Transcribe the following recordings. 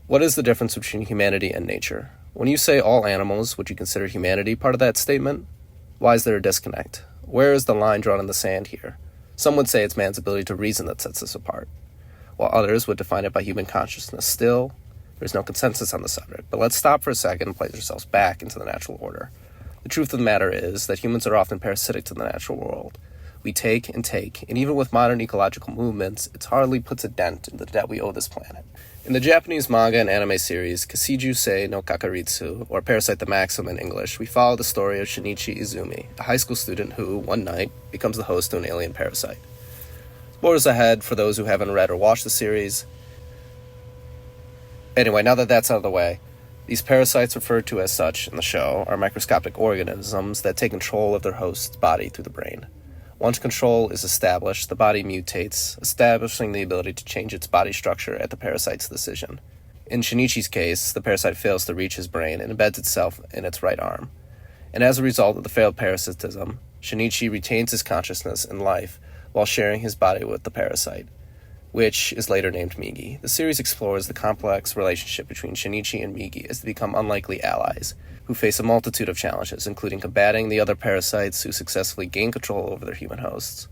What is the difference between humanity and nature? When you say all animals, would you consider humanity part of that statement? Why is there a disconnect? Where is the line drawn in the sand here? Some would say it's man's ability to reason that sets us apart, while others would define it by human consciousness. Still, there's no consensus on the subject, but let's stop for a second and place ourselves back into the natural order. The truth of the matter is that humans are often parasitic to the natural world. We take, and even with modern ecological movements, it hardly puts a dent in the debt we owe this planet. In the Japanese manga and anime series Kasiju Sei no Kakaritsu, or Parasite the Maxim in English, we follow the story of Shinichi Izumi, a high school student who, one night, becomes the host to an alien parasite. Spoilers ahead for those who haven't read or watched the series. Anyway, now that that's out of the way, these parasites, referred to as such in the show, are microscopic organisms that take control of their host's body through the brain. Once control is established, the body mutates, establishing the ability to change its body structure at the parasite's decision. In Shinichi's case, the parasite fails to reach his brain and embeds itself in its right arm. And as a result of the failed parasitism, Shinichi retains his consciousness and life while sharing his body with the parasite, which is later named Migi. The series explores the complex relationship between Shinichi and Migi as they become unlikely allies, who face a multitude of challenges, including combating the other parasites who successfully gain control over their human hosts,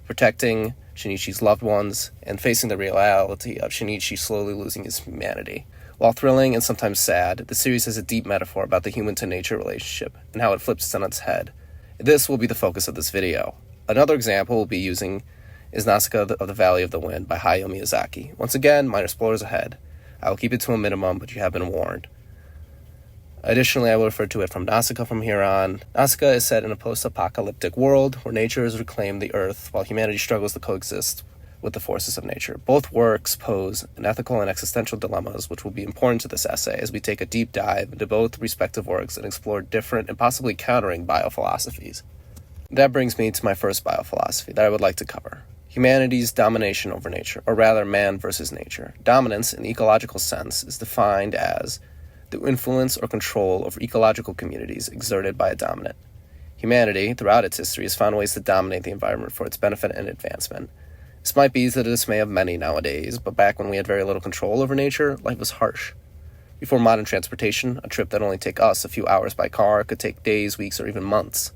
protecting Shinichi's loved ones, and facing the reality of Shinichi slowly losing his humanity. While thrilling and sometimes sad, the series has a deep metaphor about the human-to-nature relationship and how it flips on its head. This will be the focus of this video. Another example we'll be using is Nausicaa of the Valley of the Wind by Hayao Miyazaki. Once again, minor spoilers ahead. I will keep it to a minimum, but you have been warned. Additionally, I will refer to it from Nausicaa from here on. Nausicaa is set in a post-apocalyptic world where nature has reclaimed the earth while humanity struggles to coexist with the forces of nature. Both works pose an ethical and existential dilemmas which will be important to this essay as we take a deep dive into both respective works and explore different and possibly countering biophilosophies. That brings me to my first biophilosophy that I would like to cover. Humanity's domination over nature, or rather man versus nature. Dominance in the ecological sense is defined as the influence or control over ecological communities exerted by a dominant. Humanity, throughout its history, has found ways to dominate the environment for its benefit and advancement. This might be to the dismay of many nowadays, but back when we had very little control over nature, life was harsh. Before modern transportation, a trip that only took us a few hours by car could take days, weeks, or even months.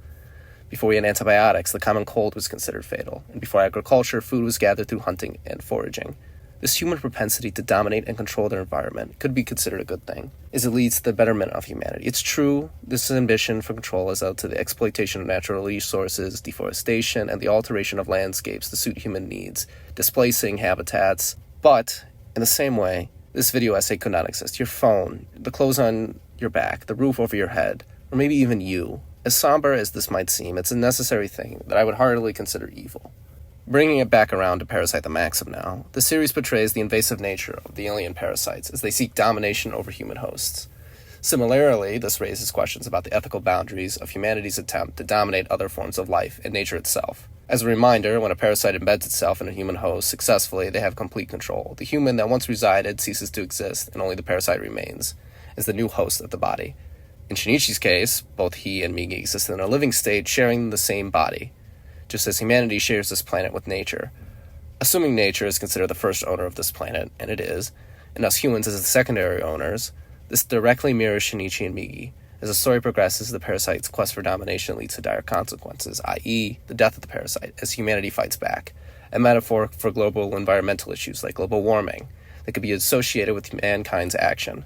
Before we had antibiotics, the common cold was considered fatal, and before agriculture, food was gathered through hunting and foraging. This human propensity to dominate and control their environment could be considered a good thing, as it leads to the betterment of humanity. It's true, this ambition for control has led to the exploitation of natural resources, deforestation, and the alteration of landscapes to suit human needs, displacing habitats. But, in the same way, this video essay could not exist. Your phone, the clothes on your back, the roof over your head, or maybe even you. As somber as this might seem, it's a necessary thing that I would hardly consider evil. Bringing it back around to Parasite the Maxim now, the series portrays the invasive nature of the alien parasites as they seek domination over human hosts. Similarly, this raises questions about the ethical boundaries of humanity's attempt to dominate other forms of life and nature itself. As a reminder, when a parasite embeds itself in a human host successfully, they have complete control. The human that once resided ceases to exist, and only the parasite remains as the new host of the body. In Shinichi's case, both he and Migi exist in a living state sharing the same body, just as humanity shares this planet with nature. Assuming nature is considered the first owner of this planet, and it is, and us humans as the secondary owners, this directly mirrors Shinichi and Migi. As the story progresses, the parasite's quest for domination leads to dire consequences, i.e., the death of the parasite, as humanity fights back, a metaphor for global environmental issues like global warming that could be associated with mankind's action.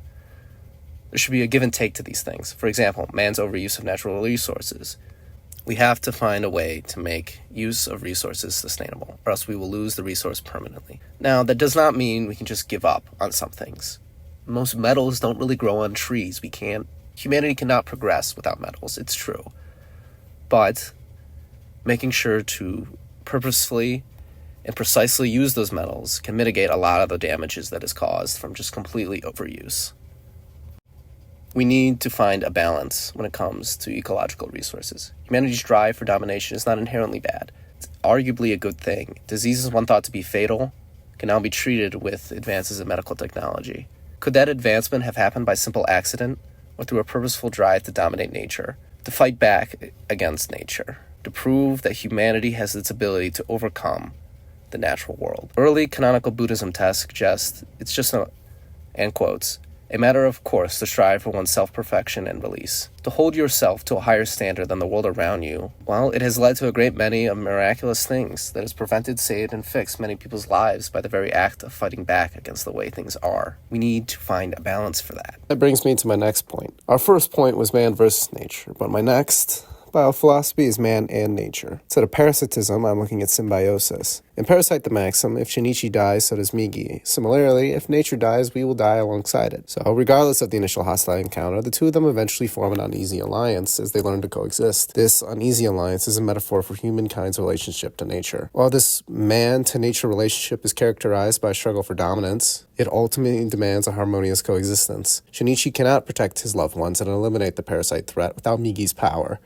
There should be a give and take to these things. For example, man's overuse of natural resources. We have to find a way to make use of resources sustainable, or else we will lose the resource permanently. Now, that does not mean we can just give up on some things. Most metals don't really grow on trees. Humanity cannot progress without metals, it's true. But making sure to purposefully and precisely use those metals can mitigate a lot of the damages that is caused from just completely overuse. We need to find a balance when it comes to ecological resources. Humanity's drive for domination is not inherently bad. It's arguably a good thing. Diseases one thought to be fatal can now be treated with advances in medical technology. Could that advancement have happened by simple accident, or through a purposeful drive to dominate nature, to fight back against nature, to prove that humanity has its ability to overcome the natural world? Early canonical Buddhism texts suggest it's just and quotes, a matter of course to strive for one's self-perfection and release. To hold yourself to a higher standard than the world around you, well, it has led to a great many miraculous things that has prevented, saved, and fixed many people's lives by the very act of fighting back against the way things are. We need to find a balance for that. That brings me to my next point. Our first point was man versus nature, but my next biophilosophy is man and nature. Instead of parasitism, I'm looking at symbiosis. In Parasite the Maxim, if Shinichi dies, so does Migi. Similarly, if nature dies, we will die alongside it. So, regardless of the initial hostile encounter, the two of them eventually form an uneasy alliance as they learn to coexist. This uneasy alliance is a metaphor for humankind's relationship to nature. While this man-to-nature relationship is characterized by a struggle for dominance, it ultimately demands a harmonious coexistence. Shinichi cannot protect his loved ones and eliminate the parasite threat without Migi's power.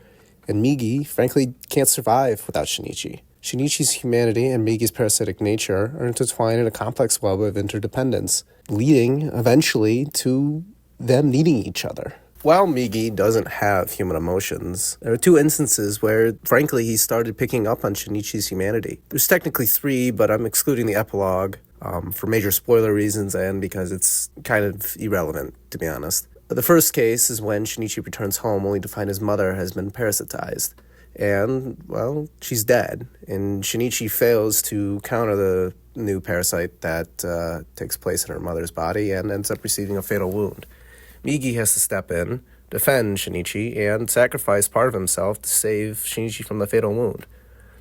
And Migi, frankly, can't survive without Shinichi. Shinichi's humanity and Migi's parasitic nature are intertwined in a complex web of interdependence, leading, eventually, to them needing each other. While Migi doesn't have human emotions, there are two instances where, frankly, he started picking up on Shinichi's humanity. There's technically three, but I'm excluding the epilogue for major spoiler reasons and because it's kind of irrelevant, to be honest. The first case is when Shinichi returns home only to find his mother has been parasitized. And, well, she's dead. And Shinichi fails to counter the new parasite that takes place in her mother's body and ends up receiving a fatal wound. Migi has to step in, defend Shinichi, and sacrifice part of himself to save Shinichi from the fatal wound.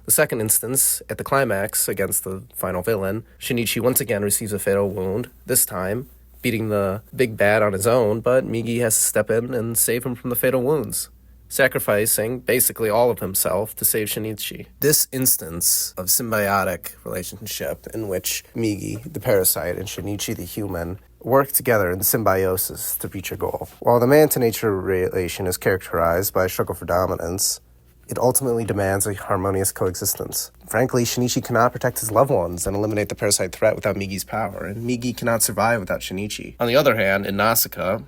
The second instance, at the climax against the final villain, Shinichi once again receives a fatal wound, this time beating the big bad on his own, but Migi has to step in and save him from the fatal wounds, sacrificing basically all of himself to save Shinichi. This instance of symbiotic relationship in which Migi, the parasite, and Shinichi, the human, work together in symbiosis to reach a goal. While the man-to-nature relation is characterized by a struggle for dominance, it ultimately demands a harmonious coexistence. Frankly, Shinichi cannot protect his loved ones and eliminate the parasite threat without Migi's power, and Migi cannot survive without Shinichi. On the other hand, in Nausicaa's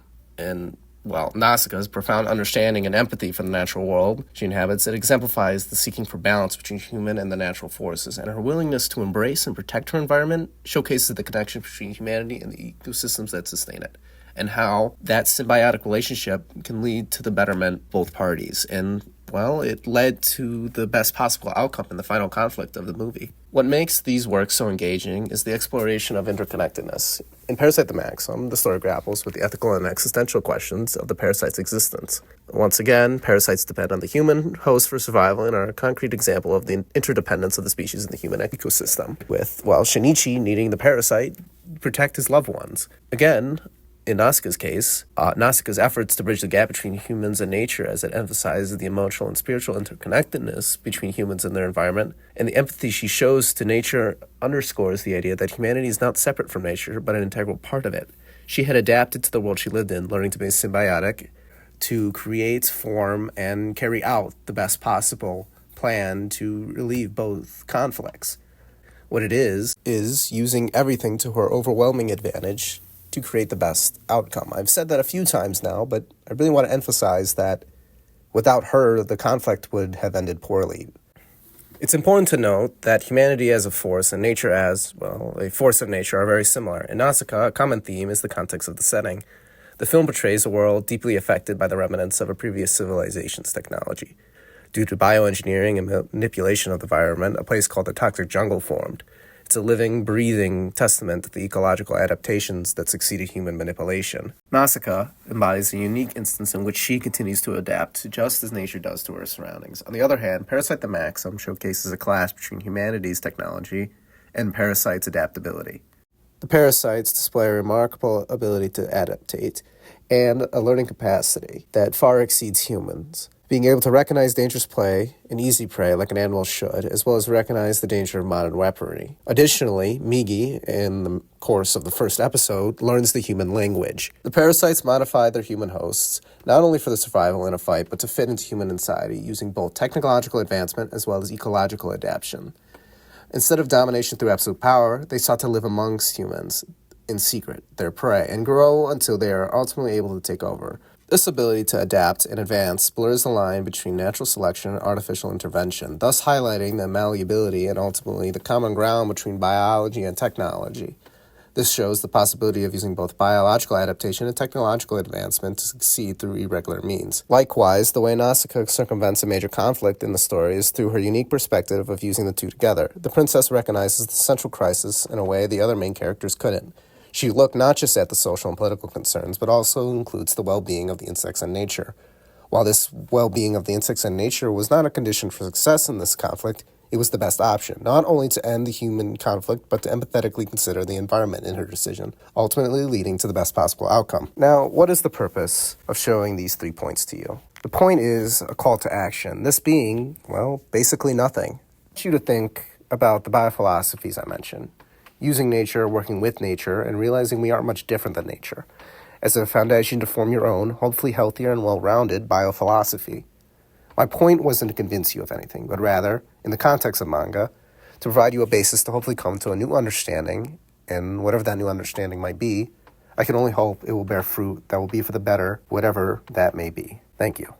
profound understanding and empathy for the natural world she inhabits, it exemplifies the seeking for balance between human and the natural forces, and her willingness to embrace and protect her environment showcases the connection between humanity and the ecosystems that sustain it, and how that symbiotic relationship can lead to the betterment of both parties. And, well, it led to the best possible outcome in the final conflict of the movie. What makes these works so engaging is the exploration of interconnectedness. In Parasite the Maxim, the story grapples with the ethical and existential questions of the parasite's existence. Once again, parasites depend on the human host for survival and are a concrete example of the interdependence of the species in the human ecosystem, with, Shinichi needing the parasite to protect his loved ones. Again, in Nausicaa's case, Nausicaa's efforts to bridge the gap between humans and nature as it emphasizes the emotional and spiritual interconnectedness between humans and their environment, and the empathy she shows to nature underscores the idea that humanity is not separate from nature, but an integral part of it. She had adapted to the world she lived in, learning to be symbiotic, to create, form, and carry out the best possible plan to relieve both conflicts. What it is using everything to her overwhelming advantage to create the best outcome. I've said that a few times now, but I really want to emphasize that without her, the conflict would have ended poorly. It's important to note that humanity as a force and nature as, a force of nature are very similar. In Nausicaa, a common theme is the context of the setting. The film portrays a world deeply affected by the remnants of a previous civilization's technology. Due to bioengineering and manipulation of the environment, a place called the Toxic Jungle formed. It's a living, breathing testament to the ecological adaptations that succeeded human manipulation. Nausicaa embodies a unique instance in which she continues to adapt just as nature does to her surroundings. On the other hand, Parasite the Maxim showcases a clash between humanity's technology and parasites' adaptability. The parasites display a remarkable ability to adaptate and a learning capacity that far exceeds humans. Being able to recognize dangerous prey and easy prey like an animal should, as well as recognize the danger of modern weaponry. Additionally, Migi, in the course of the first episode, learns the human language. The parasites modify their human hosts, not only for the survival in a fight, but to fit into human society, using both technological advancement as well as ecological adaptation. Instead of domination through absolute power, they sought to live amongst humans in secret, their prey, and grow until they are ultimately able to take over. This ability to adapt and advance blurs the line between natural selection and artificial intervention, thus highlighting the malleability and ultimately the common ground between biology and technology. This shows the possibility of using both biological adaptation and technological advancement to succeed through irregular means. Likewise, the way Nausicaa circumvents a major conflict in the story is through her unique perspective of using the two together. The princess recognizes the central crisis in a way the other main characters couldn't. She looked not just at the social and political concerns, but also includes the well-being of the insects and nature. While this well-being of the insects and nature was not a condition for success in this conflict, it was the best option, not only to end the human conflict, but to empathetically consider the environment in her decision, ultimately leading to the best possible outcome. Now, what is the purpose of showing these 3 points to you? The point is a call to action, this being, well, basically nothing. I want you to think about the biophilosophies I mentioned, using nature, working with nature, and realizing we aren't much different than nature, as a foundation to form your own, hopefully healthier and well-rounded biophilosophy. My point wasn't to convince you of anything, but rather, in the context of manga, to provide you a basis to hopefully come to a new understanding, and whatever that new understanding might be, I can only hope it will bear fruit that will be for the better, whatever that may be. Thank you.